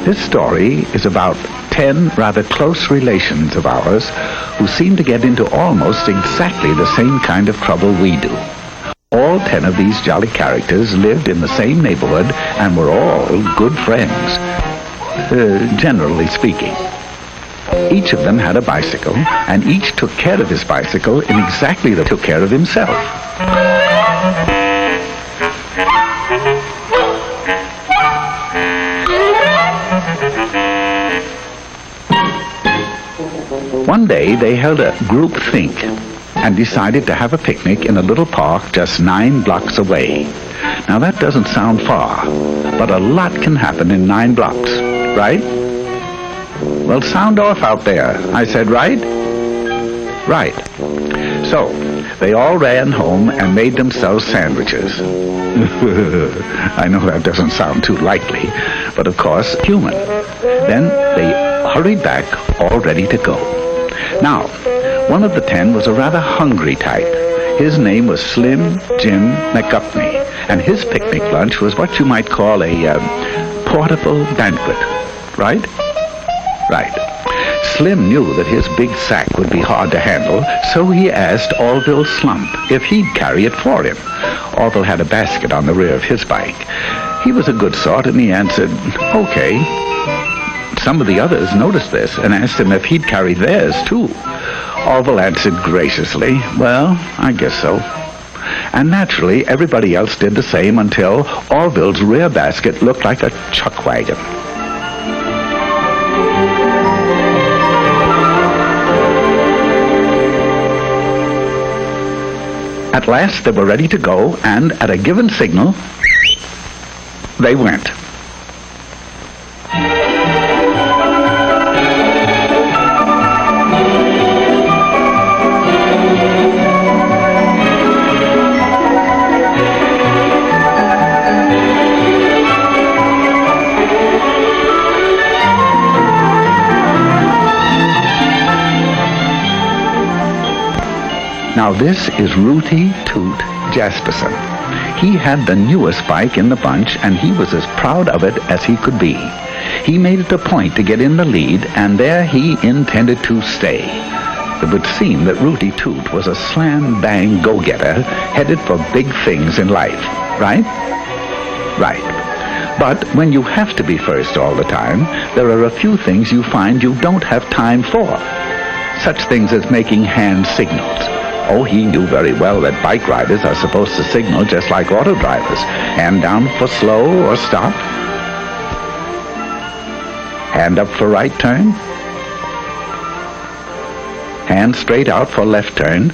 This story is about 10 rather close relations of ours who seem to get into almost exactly the same kind of trouble we do. All 10 of these jolly characters lived in the same neighborhood and were all good friends, generally speaking. Each of them had a bicycle, and each took care of his bicycle in exactly the way he took care of himself. One day they held a group think and decided to have a picnic in a little park just 9 blocks away. Now that doesn't sound far, but a lot can happen in 9 blocks, right? Well, sound off out there. I said right? Right. So, they all ran home and made themselves sandwiches. I know that doesn't sound too likely, but of course, human. Then they hurried back, all ready to go. Now, one of the 10 was a rather hungry type. His name was Slim Jim McGupney, and his picnic lunch was what you might call a portable banquet, right? Right. Slim knew that his big sack would be hard to handle, so he asked Orville Slump if he'd carry it for him. Orville had a basket on the rear of his bike. He was a good sort, and he answered, okay. Some of the others noticed this and asked him if he'd carry theirs, too. Orville answered graciously, well, I guess so. And naturally, everybody else did the same until Orville's rear basket looked like a chuck wagon. At last, they were ready to go, and at a given signal, they went. Now this is Rooty Toot Jasperson. He had the newest bike in the bunch, and he was as proud of it as he could be. He made it a point to get in the lead, and there he intended to stay. It would seem that Rooty Toot was a slam-bang go-getter headed for big things in life, right? Right. But when you have to be first all the time, there are a few things you find you don't have time for. Such things as making hand signals. Oh, he knew very well that bike riders are supposed to signal just like auto drivers. Hand down for slow or stop. Hand up for right turn. Hand straight out for left turn.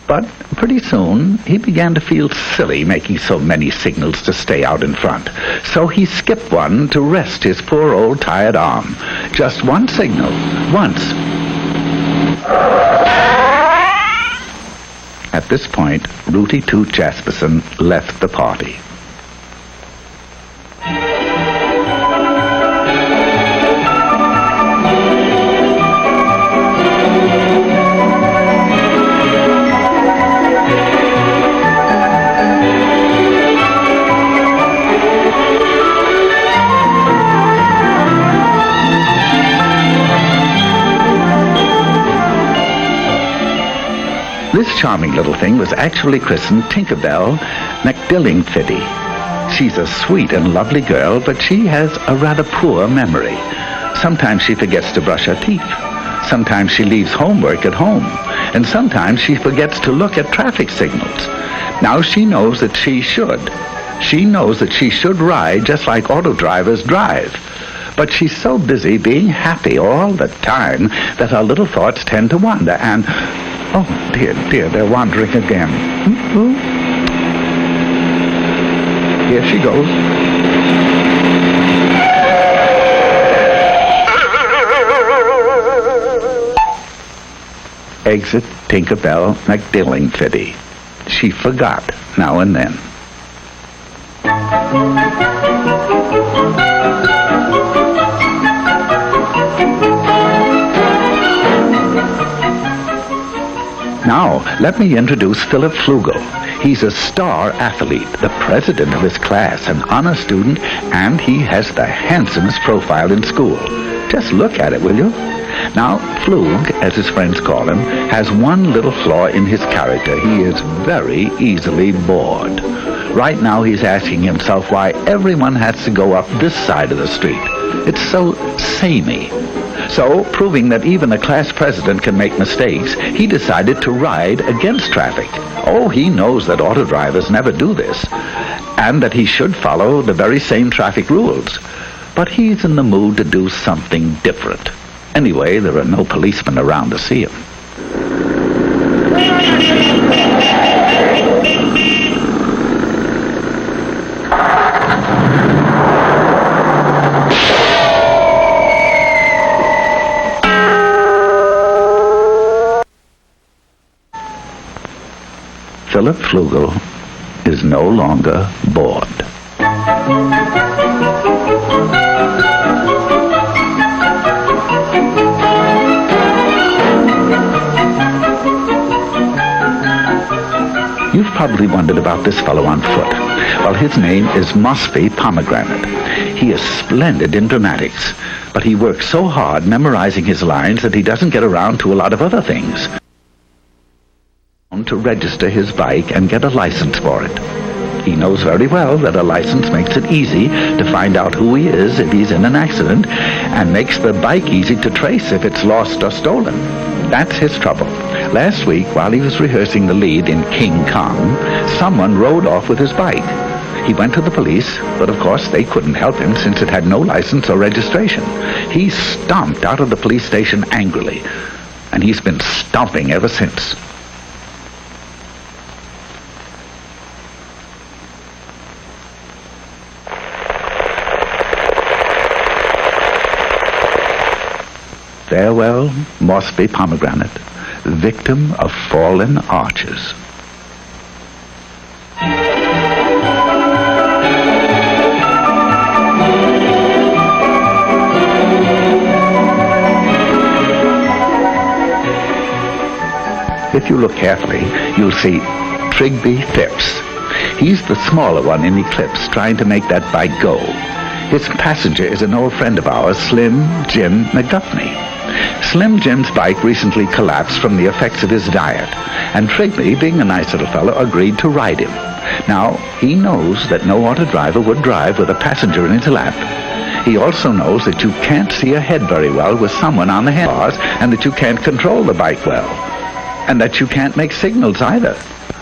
But pretty soon, he began to feel silly making so many signals to stay out in front. So he skipped one to rest his poor old tired arm. Just one signal, once. At this point, Rooty Toot Jasperson left the party. This charming little thing was actually christened Tinkerbell McDillingfitty. She's a sweet and lovely girl, but she has a rather poor memory. Sometimes she forgets to brush her teeth. Sometimes she leaves homework at home. And sometimes she forgets to look at traffic signals. Now she knows that she should. She knows that she should ride just like auto drivers drive. But she's so busy being happy all the time that her little thoughts tend to wander, and, oh, dear, they're wandering again. Here she goes. Exit Tinkerbell McDillingfitty. She forgot now and then. Now, let me introduce Philip Flugel. He's a star athlete, the president of his class, an honor student, and he has the handsomest profile in school. Just look at it, will you? Now, Flug, as his friends call him, has one little flaw in his character. He is very easily bored. Right now, he's asking himself why everyone has to go up this side of the street. It's so samey. So, proving that even a class president can make mistakes, he decided to ride against traffic. Oh, he knows that auto drivers never do this, and that he should follow the very same traffic rules. But he's in the mood to do something different. Anyway, there are no policemen around to see him. Philip Flugel is no longer bored. You've probably wondered about this fellow on foot. Well, his name is Mosby Pomegranate. He is splendid in dramatics, but he works so hard memorizing his lines that he doesn't get around to a lot of other things. To register his bike and get a license for it. He knows very well that a license makes it easy to find out who he is if he's in an accident, and makes the bike easy to trace if it's lost or stolen. That's his trouble. Last week, while he was rehearsing the lead in King Kong, someone rode off with his bike. He went to the police, but of course they couldn't help him since it had no license or registration. He stomped out of the police station angrily, and he's been stomping ever since. Farewell, Mosby Pomegranate, victim of fallen arches. If you look carefully, you'll see Trigby Phipps. He's the smaller one in Eclipse, trying to make that bike go. His passenger is an old friend of ours, Slim Jim McGuffney. Slim Jim's bike recently collapsed from the effects of his diet, and Trigby, being a nice little fellow, agreed to ride him. Now, he knows that no auto driver would drive with a passenger in his lap. He also knows that you can't see ahead very well with someone on the handlebars, and that you can't control the bike well, and that you can't make signals either.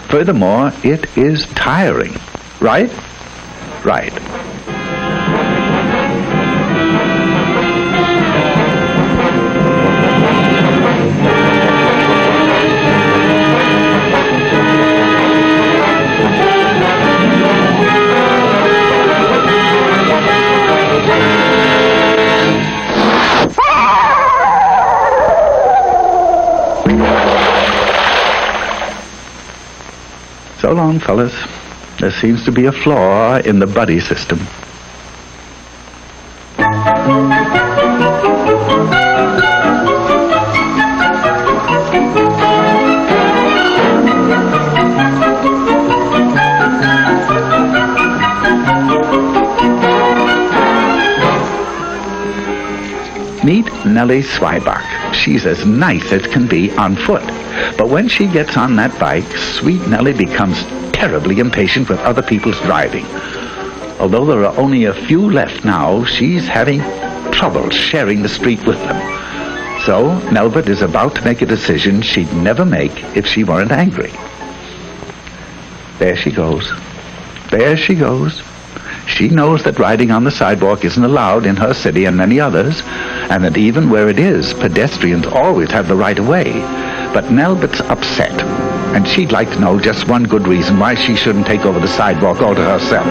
Furthermore, it is tiring. Right? Right. So long, fellas. There seems to be a flaw in the buddy system. Meet Nellie Swibach. She's as nice as can be on foot. But when she gets on that bike, sweet Nellie becomes terribly impatient with other people's driving. Although there are only a few left now, she's having trouble sharing the street with them. So Nelbert is about to make a decision she'd never make if she weren't angry. There she goes. There she goes. She knows that riding on the sidewalk isn't allowed in her city and many others, and that even where it is, pedestrians always have the right of way. But Nelbit's upset, and she'd like to know just one good reason why she shouldn't take over the sidewalk all to herself.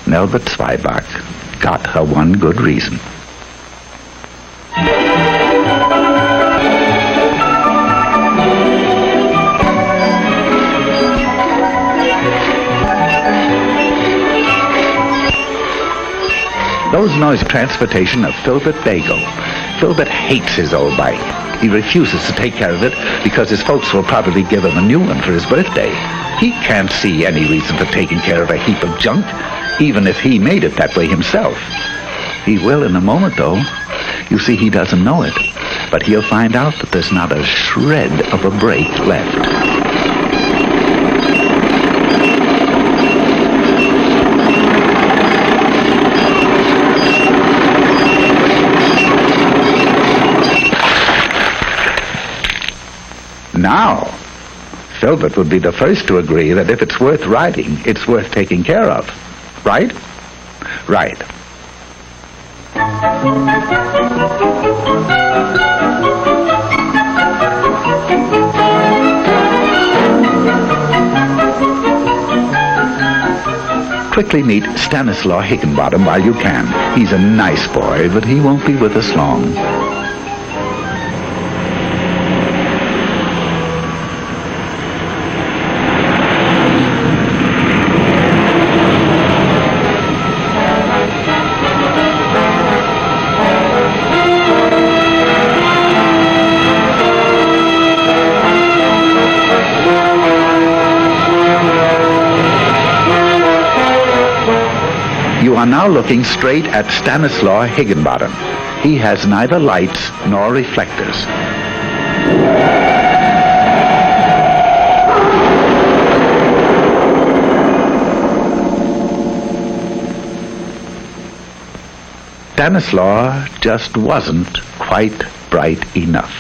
Nelbit Zweibach got her one good reason. Those noise transportation of Filbert Bagel. Filbert hates his old bike. He refuses to take care of it because his folks will probably give him a new one for his birthday. He can't see any reason for taking care of a heap of junk, even if he made it that way himself. He will in a moment, though. You see, he doesn't know it, but he'll find out that there's not a shred of a brake left. Now, Filbert would be the first to agree that if it's worth riding, it's worth taking care of. Right? Right. Quickly meet Stanislaw Higginbottom while you can. He's a nice boy, but he won't be with us long. You are now looking straight at Stanislaw Higginbottom. He has neither lights nor reflectors. Stanislaw just wasn't quite bright enough.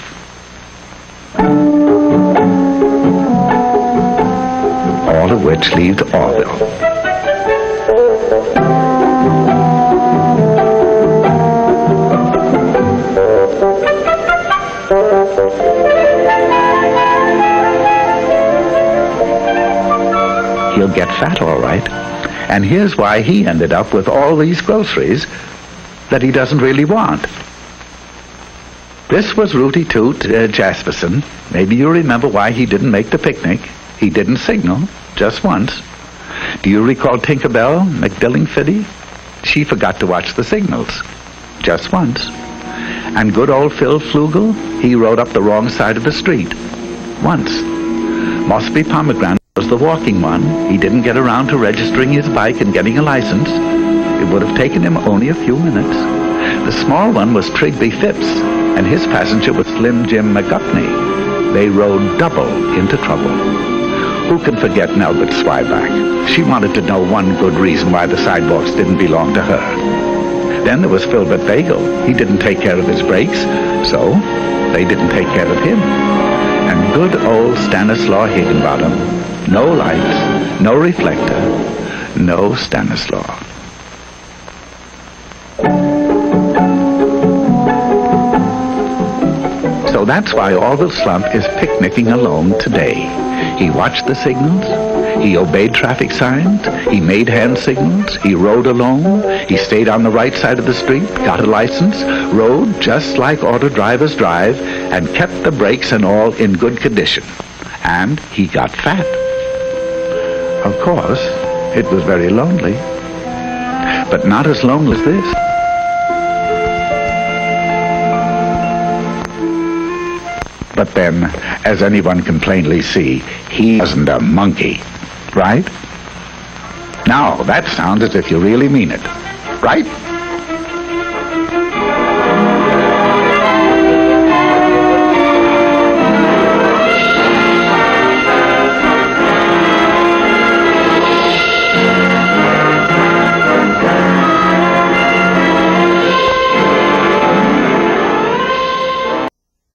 All of which leaves Orville. He'll get fat, all right. And here's why he ended up with all these groceries that he doesn't really want. This was Rooty Toot Jasperson. Maybe you remember why he didn't make the picnic. He didn't signal, just once. Do you recall Tinkerbell McDillingfiddy? She forgot to watch the signals, just once. And good old Phil Flugel, he rode up the wrong side of the street, once. Mosby Pomegranate was the walking one. He didn't get around to registering his bike and getting a license. It would have taken him only a few minutes. The small one was Trigby Phipps, and his passenger was Slim Jim McGuffney. They rode double into trouble. Who can forget Nelbit Zweibach? She wanted to know one good reason why the sidewalks didn't belong to her. Then there was Filbert Bagel. He didn't take care of his brakes, so they didn't take care of him. And good old Stanislaw Higginbottom. No lights, no reflector, no Stanislaw. So that's why Orville Slump is picnicking alone today. He watched the signals, he obeyed traffic signs, he made hand signals, he rode alone, he stayed on the right side of the street, got a license, rode just like auto drivers drive, and kept the brakes and all in good condition. And he got fat. Of course, it was very lonely, but not as lonely as this. But then, as anyone can plainly see, he wasn't a monkey, right? Now, that sounds as if you really mean it, right?